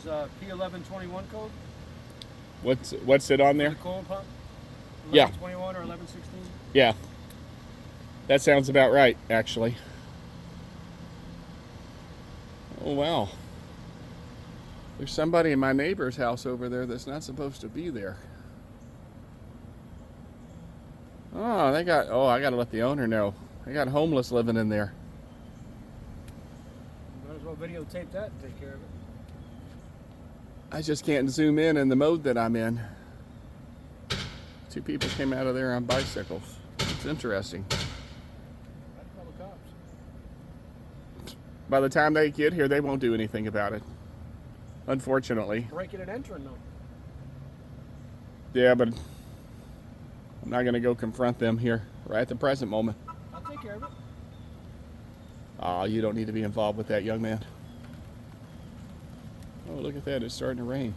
was a P1121 code. What's it on For there? the coolant pump. Yeah. 1121 or 1116. Yeah. That sounds about right, actually. Oh, wow. There's somebody in my neighbor's house over there that's not supposed to be there. Oh, I gotta let the owner know. They got homeless living in there. Might as well videotape that and take care of it. I just can't zoom in the mode that I'm in. Two people came out of there on bicycles. It's interesting. I'd call the cops. By the time they get here, they won't do anything about it. Unfortunately. Breaking and entering though. Yeah, but I'm not gonna go confront them here right at the present moment. I'll take care of it. Oh, you don't need to be involved with that, young man. Oh, look at that. It's starting to rain.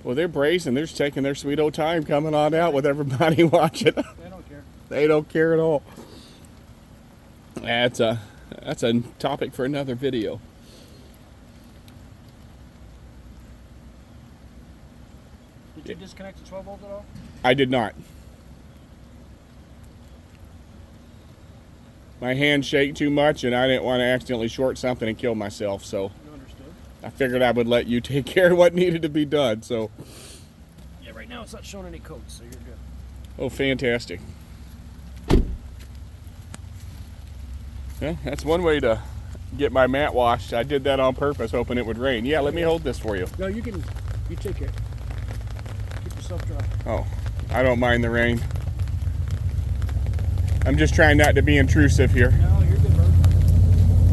Well, they're brazen. They're just taking their sweet old time coming on out with everybody watching. They don't care. They don't care at all. That's a topic for another video. Did you disconnect the 12 volt at all? I did not. My hands shake too much, and I didn't want to accidentally short something and kill myself, so You understood. I figured I would let you take care of what needed to be done. So, Yeah, right now it's not showing any codes, so you're good. oh, fantastic. Yeah, that's one way to get my mat washed. I did that on purpose, hoping it would rain. Yeah, let me hold this for you. No, you can. You take it. Keep yourself dry. Oh, I don't mind the rain. I'm just trying not to be intrusive here. No, you're good, bro.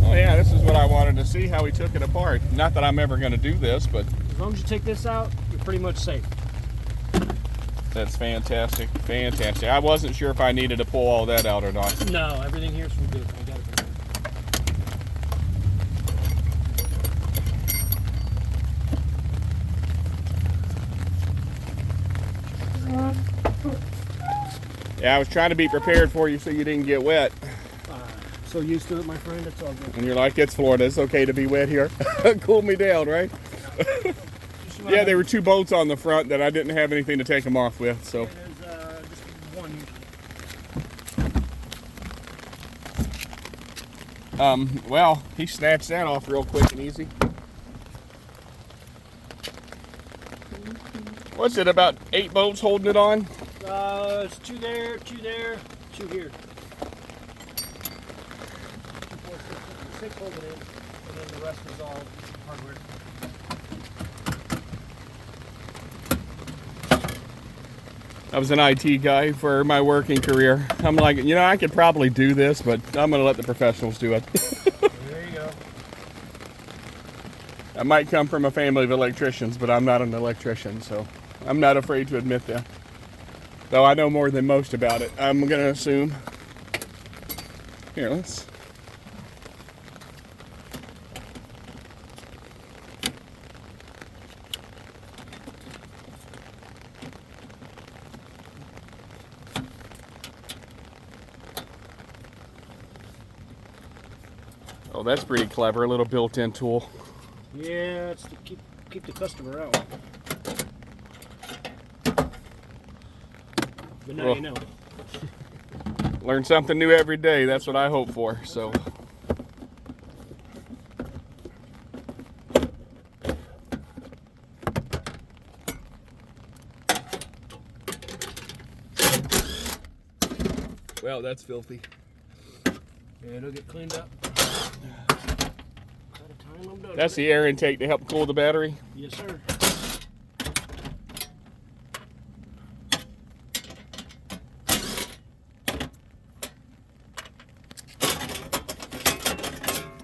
Oh yeah, this is what I wanted to see, how he took it apart. Not that I'm ever going to do this, but As long as you take this out, you're pretty much safe. that's fantastic. Fantastic. I wasn't sure if I needed to pull all that out or not. No, everything here's from good. I got it from Yeah, I was trying to be prepared for you so you didn't get wet. So used to it, my friend. It's all good. And you're like, it's Florida. It's okay to be wet here. Cool me down, right? Yeah, there were two bolts on the front that I didn't have anything to take them off with, so. There's just one usually. Well, he snatched that off real quick and easy. What's it, about 8 bolts holding it on? It's two there, two here. 2, 4, 6 hold it in, and then the rest is all hardware. I was an IT guy for my working career. I'm like, I could probably do this, but I'm going to let the professionals do it. There you go. I might come from a family of electricians, but I'm not an electrician, so I'm not afraid to admit that. Though I know more than most about it, I'm going to assume. Here, let's... Oh, that's pretty clever, a little built-in tool. Yeah, it's to keep the customer out. But now Well, you know. Learn something new every day, that's what I hope for, so. Well, that's filthy. Yeah, it'll get cleaned up. That's the air intake to help cool the battery. Yes, sir.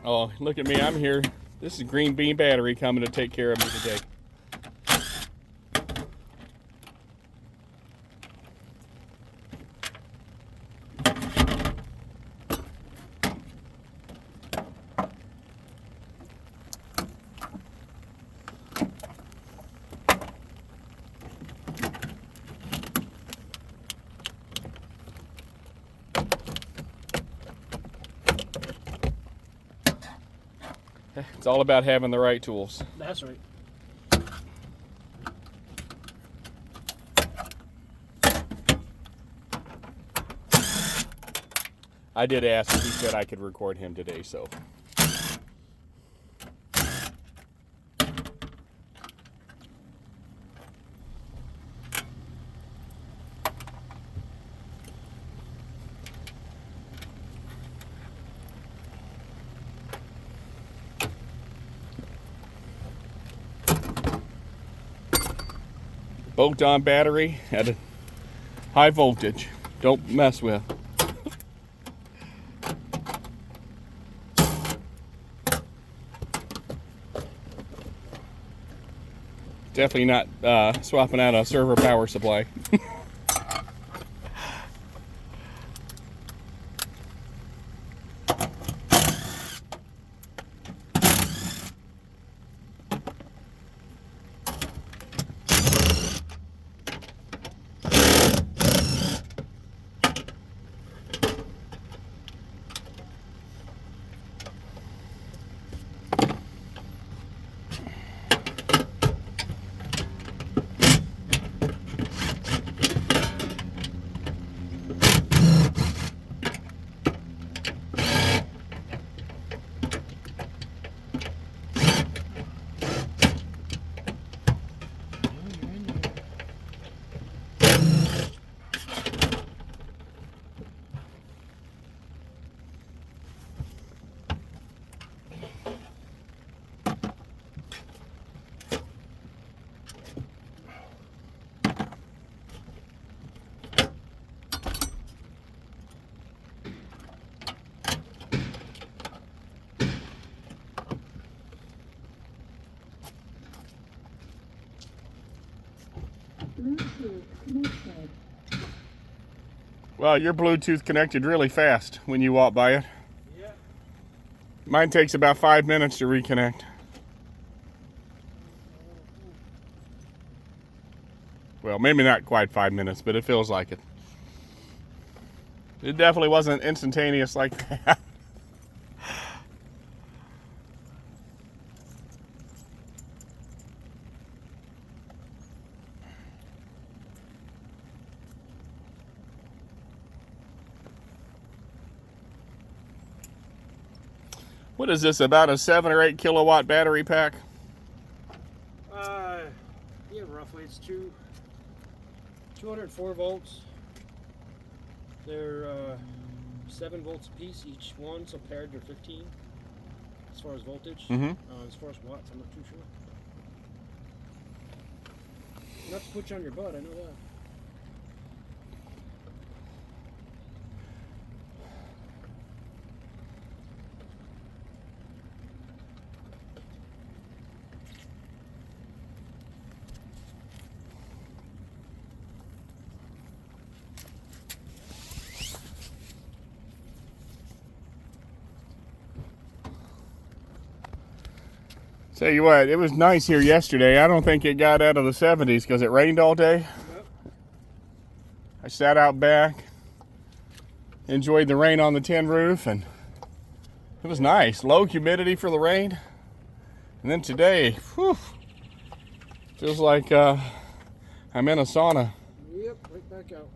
Oh, look at me, I'm here. This is Green Bean Battery coming to take care of me today. It's all about having the right tools. That's right. I did ask, he said I could record him today, so. Bolt-on battery at a high voltage. Don't mess with. Definitely not swapping out a server power supply. Well, your Bluetooth connected really fast when you walk by it. Yeah. Mine takes about 5 minutes to reconnect. Well, maybe not quite 5 minutes, but it feels like it. It definitely wasn't instantaneous like that. What is this, about a 7 or 8 kilowatt battery pack? Yeah, roughly. It's 204 volts. They're 7 volts a piece each one, so paired they're 15 as far as voltage. Mm-hmm. As far as watts, I'm not too sure. Not to put you on your butt, I know that. Tell you what, it was nice here yesterday. I don't think it got out of the 70s because it rained all day. Yep. I sat out back, enjoyed the rain on the tin roof, and it was nice. Low humidity for the rain. And then today, whew, feels like I'm in a sauna. Yep, right back out.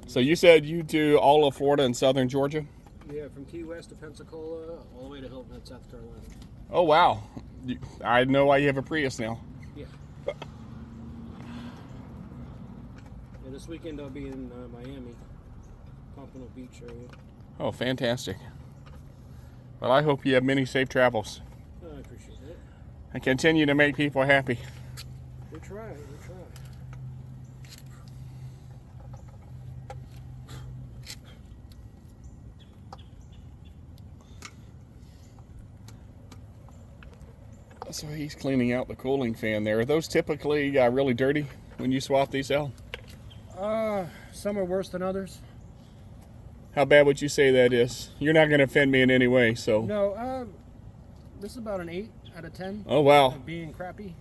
So you said you do all of Florida and southern Georgia? Yeah, from Key West to Pensacola, all the way to Hilton Head, South Carolina. Oh, wow. I know why you have a Prius now. Yeah. Yeah, this weekend I'll be in Miami, Pompano Beach area. Oh, fantastic. Well, I hope you have many safe travels. I appreciate it. And continue to make people happy. We try, we try. So he's cleaning out the cooling fan there. Are those typically really dirty when you swap these out? Some are worse than others. How bad would you say that is? You're not going to offend me in any way, so. No, this is about an 8 out of 10. Oh, wow. Of being crappy.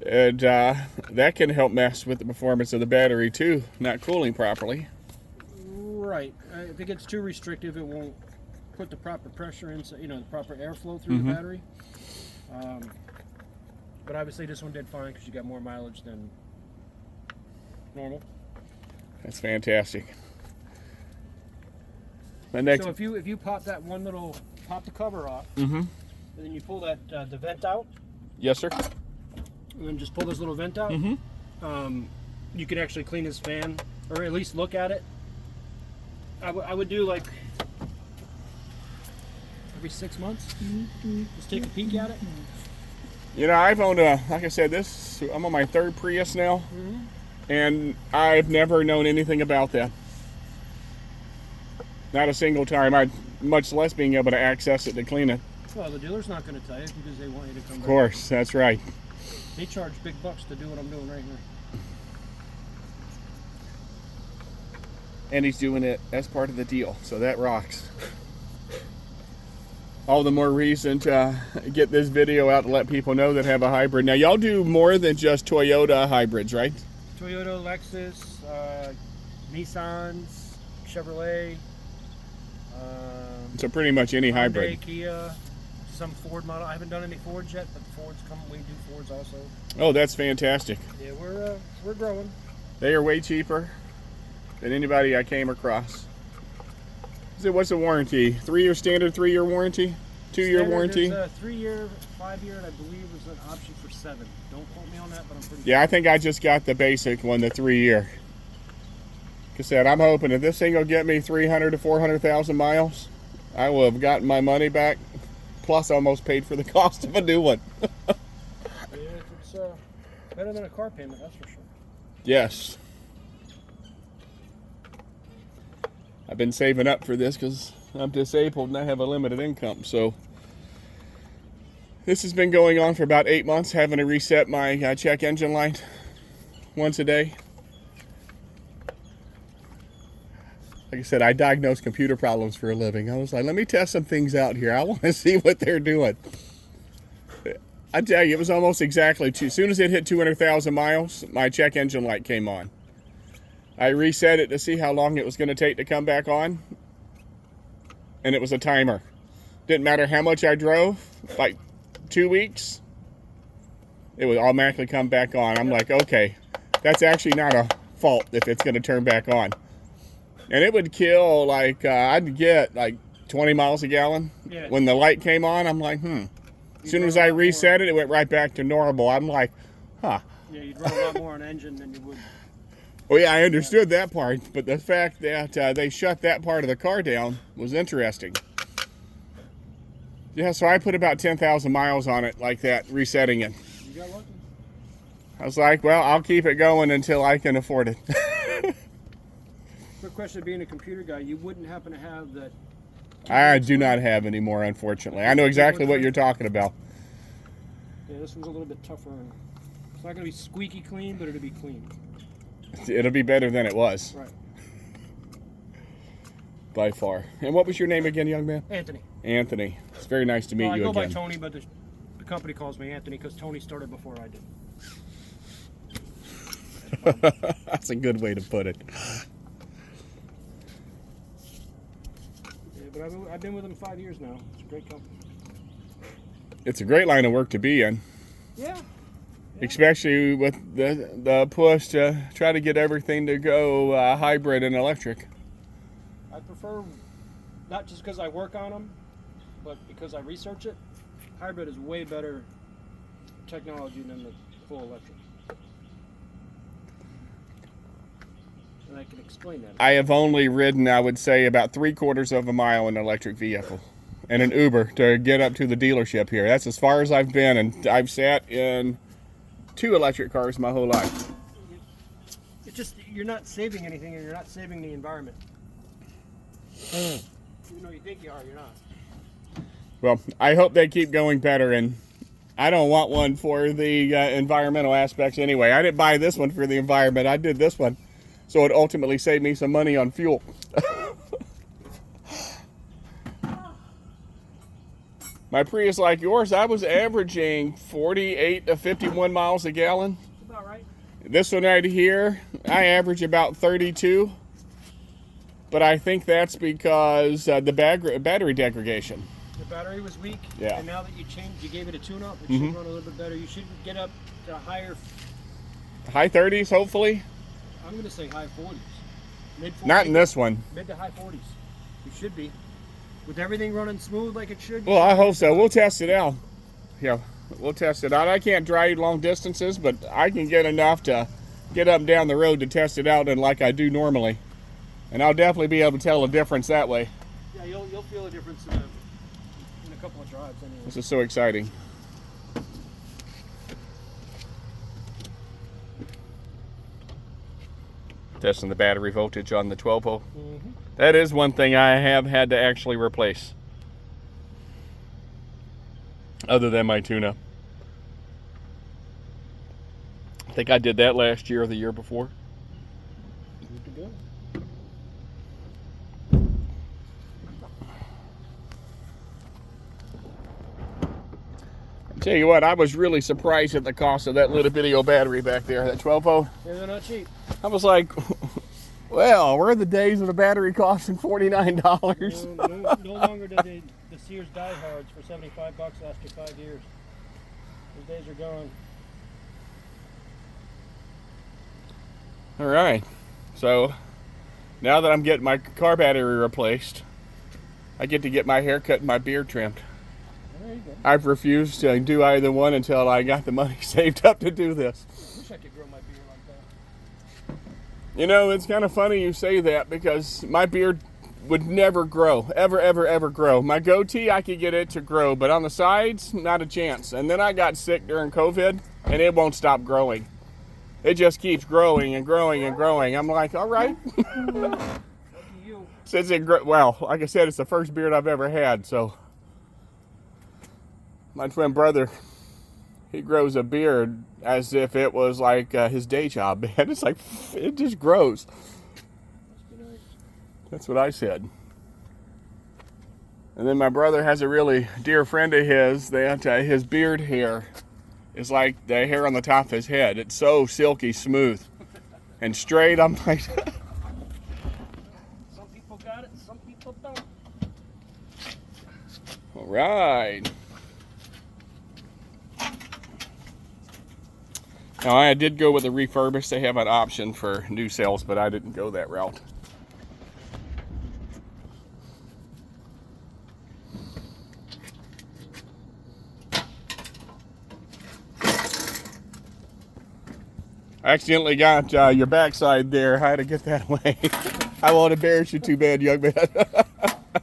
And that can help mess with the performance of the battery too, not cooling properly. Right. If it gets too restrictive, it won't put the proper pressure in, the proper airflow through the battery. But obviously this one did fine because you got more mileage than normal. That's fantastic. My next. So if you pop that one little, pop the cover off, Mm-hmm. and then you pull that the vent out, Yes, sir. and then just pull this little vent out, Mm-hmm. you can actually clean this fan, or at least look at it. I would do like every 6 months. Just take a peek at it. You know, I've owned like I said, I'm on my third Prius now, and I've never known anything about that. Not a single time. Much less being able to access it to clean it. Well, the dealer's not going to tell you because they want you to come back. Of course, that's right. They charge big bucks to do what I'm doing right here. And he's doing it as part of the deal, so that rocks. All the more reason to get this video out to let people know that have a hybrid. Now, y'all do more than just Toyota hybrids, right? Toyota, Lexus, Nissans, Chevrolet. So pretty much any hybrid. Hyundai, Kia, some Ford model. I haven't done any Fords yet, but Fords come. We do Fords also. Oh, that's fantastic. Yeah, we're growing. They are way cheaper than anybody I came across. So what's the warranty? 3-year standard 3-year warranty? 2-year warranty? There's a 3-year, 5-year, and I believe there's an option for 7. Don't quote me on that, but I'm pretty Yeah, I think I just got the basic one, the 3-year. Like I said, I'm hoping if this thing will get me 300 to 400,000 miles, I will have gotten my money back, plus almost paid for the cost of a new one. Yeah, it's better than a car payment, that's for sure. Yes. I've been saving up for this because I'm disabled and I have a limited income. So this has been going on for about 8 months, having to reset my check engine light once a day. Like I said, I diagnose computer problems for a living. I was like, let me test some things out here. I want to see what they're doing. I tell you, it was almost exactly as soon as it hit 200,000 miles, my check engine light came on. I reset it to see how long it was going to take to come back on, and it was a timer. Didn't matter how much I drove, like 2 weeks, it would automatically come back on. I'm like, okay, that's actually not a fault if it's going to turn back on. And it would kill, like, I'd get like 20 miles a gallon. Yeah. When the light came on, I'm like, As soon as I reset it, it went right back to normal. I'm like, huh. Yeah, you'd run a lot more on engine than you would. Well, yeah, I understood that part, but the fact that they shut that part of the car down was interesting. Yeah, so I put about 10,000 miles on it like that, resetting it. You got lucky. I was like, well, I'll keep it going until I can afford it. Quick question, being a computer guy, you wouldn't happen to have that? I do not have any more, unfortunately. I know exactly what you're talking about. Yeah, this one's a little bit tougher. It's not going to be squeaky clean, but it'll be clean. It'll be better than it was. Right. By far. And what was your name again, young man? Anthony. Anthony. It's very nice to meet Well, I you go again. by Tony, but the company calls me Anthony because Tony started before I did. That's a good way to put it. Yeah, but I've been with them 5 years now. It's a great company. It's a great line of work to be in. Yeah. Especially with the push to try to get everything to go hybrid and electric. I prefer, not just because I work on them, but because I research it, hybrid is way better technology than the full electric. And I can explain that. I have only ridden, I would say, about 3/4 of a mile in an electric vehicle and an Uber to get up to the dealership here. That's as far as I've been, and I've sat in 2 electric cars my whole life. It's just, you're not saving anything and you're not saving the environment. Even though you think you are, you're not. Well, I hope they keep going better, and I don't want one for the environmental aspects anyway. I didn't buy this one for the environment. I did this one so it ultimately saved me some money on fuel. My Prius, like yours, I was averaging 48 to 51 miles a gallon. That's about right. This one right here, I average about 32. but I think that's because the battery degradation. The battery was weak. Yeah. And now that you gave it a tune-up, it Mhm. should run a little bit better. You should get up to higher. High 30s, hopefully. I'm going to say high 40s. Mid 40s. Not in this one. Mid to high 40s. You should be. With everything running smooth like it should. Well, I hope so. We'll test it out. Yeah, we'll test it out. I can't drive long distances, but I can get enough to get up and down the road to test it out and like I do normally. And I'll definitely be able to tell a difference that way. Yeah, you'll feel a difference in a couple of drives anyway. This is so exciting. Testing the battery voltage on the 12 volt. Mm-hmm. That is one thing I have had to actually replace. Other than my tune-up. I think I did that last year or the year before. Good to go. Tell you what, I was really surprised at the cost of that little bitty old battery back there, that 12 volt. Yeah, they're not cheap. I was like, well, where are the days of the battery costing $49? No longer do the Sears diehards for $75 last you 5 years. Those days are gone. All right, so now that I'm getting my car battery replaced, I get to get my hair cut and my beard trimmed. There you go. I've refused to do either one until I got the money saved up to do this. Wish I could grow my beard like that. You know, it's kind of funny you say that because my beard would never grow, ever grow. My goatee, I could get it to grow, but on the sides, not a chance. And then I got sick during COVID, and it won't stop growing. It just keeps growing and growing and growing. I'm like, all right. Lucky you. Since it well, like I said, it's the first beard I've ever had, so. My twin brother, he grows a beard as if it was like his day job, man. It's like, it just grows. Must be nice. That's what I said. And then my brother has a really dear friend of his that his beard hair is like the hair on the top of his head. It's so silky smooth and straight. I'm like, Some people got it, some people don't. all right. Now I did go with a refurbished. They have an option for new sales, but I didn't go that route. I accidentally got your backside there. I had to get that away. I won't embarrass you too bad, young man.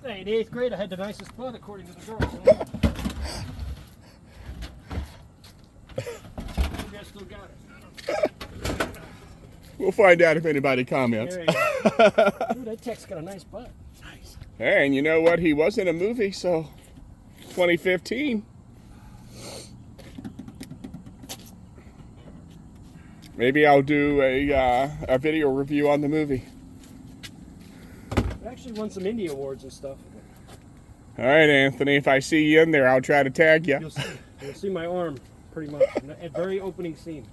Hey, in 8th grade, I had the nicest butt according to the girls. You guys still got it. We'll find out if anybody comments. There you go. Dude, that tech's got a nice butt. Nice. Hey, and you know what? He was in a movie, so 2015. Maybe I'll do a video review on the movie. It actually won some Indie Awards and stuff. All right, Anthony. If I see you in there, I'll try to tag you. You'll see my arm, pretty much. A very opening scene.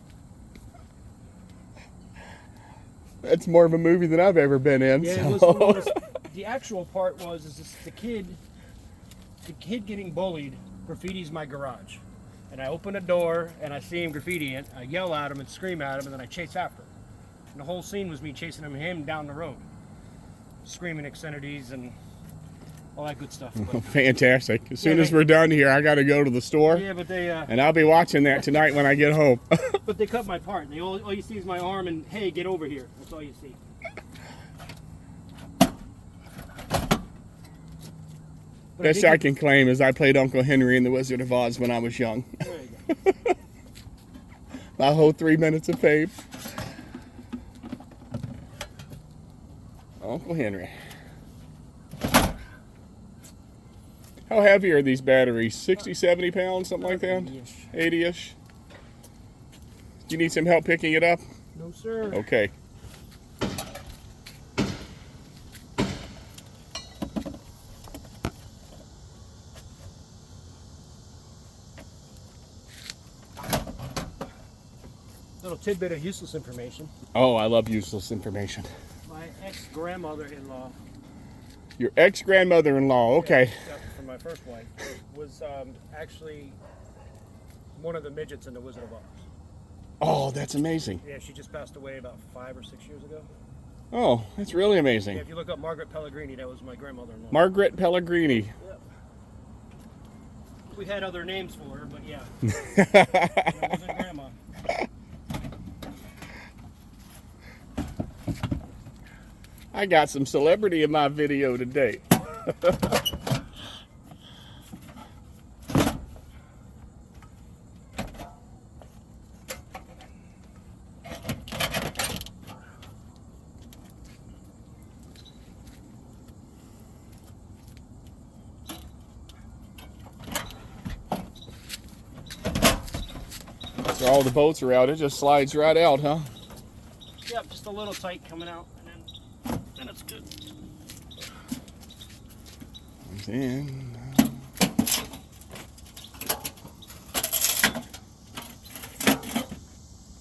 That's more of a movie than I've ever been in. Yeah, So. it was, the actual part was the kid getting bullied graffiti's my garage. And I open a door and I see him graffiti it. I yell at him and scream at him and then I chase after him. And the whole scene was me chasing him down the road. Screaming obscenities and all that good stuff. But, Fantastic. As soon as we're done here, I got to go to the store. yeah, but they And I'll be watching that tonight when I get home. but they cut my part. All you see is my arm and, hey, get over here. That's all you see. But Best I can claim is I played Uncle Henry in The Wizard of Oz when I was young. There you go. My whole 3 minutes of fame. Uncle Henry. How heavy are these batteries? 60, 70 pounds, something like that? 80-ish. 80-ish? Do you need some help picking it up? No, sir. Okay. Little tidbit of useless information. Oh, I love useless information. My ex-grandmother-in-law. Your ex-grandmother-in-law. Okay. Yeah, from my first wife was actually one of the midgets in the Wizard of Oz. Oh, that's amazing. Yeah, she just passed away about 5 or 6 years ago. Oh, that's really amazing. Yeah, if you look up Margaret Pellegrini, that was my grandmother-in-law. Margaret Pellegrini. Yep. We had other names for her, but yeah. That wasn't grandma. I got some celebrity in my video today. So all the bolts are out, it just slides right out, huh? Yep, just a little tight coming out, and then it's good. Comes in.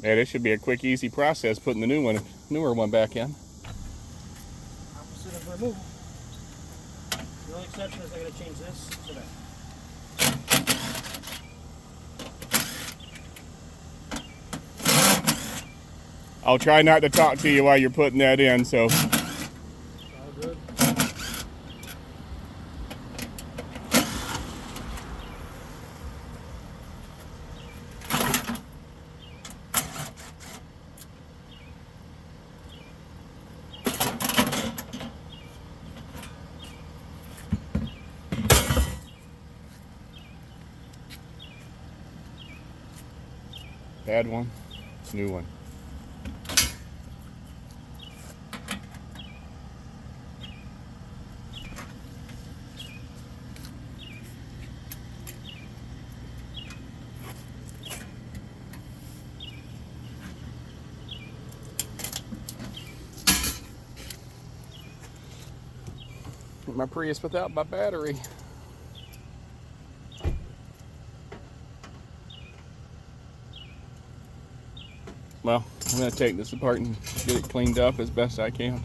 Yeah, this should be a quick, easy process putting the newer one back in. Opposite of removal. The only exception is I gotta change this to that. I'll try not to talk to you while you're putting that in, so. All good. Bad one, new one. My Prius without my battery. Well, I'm going to take this apart and get it cleaned up as best I can.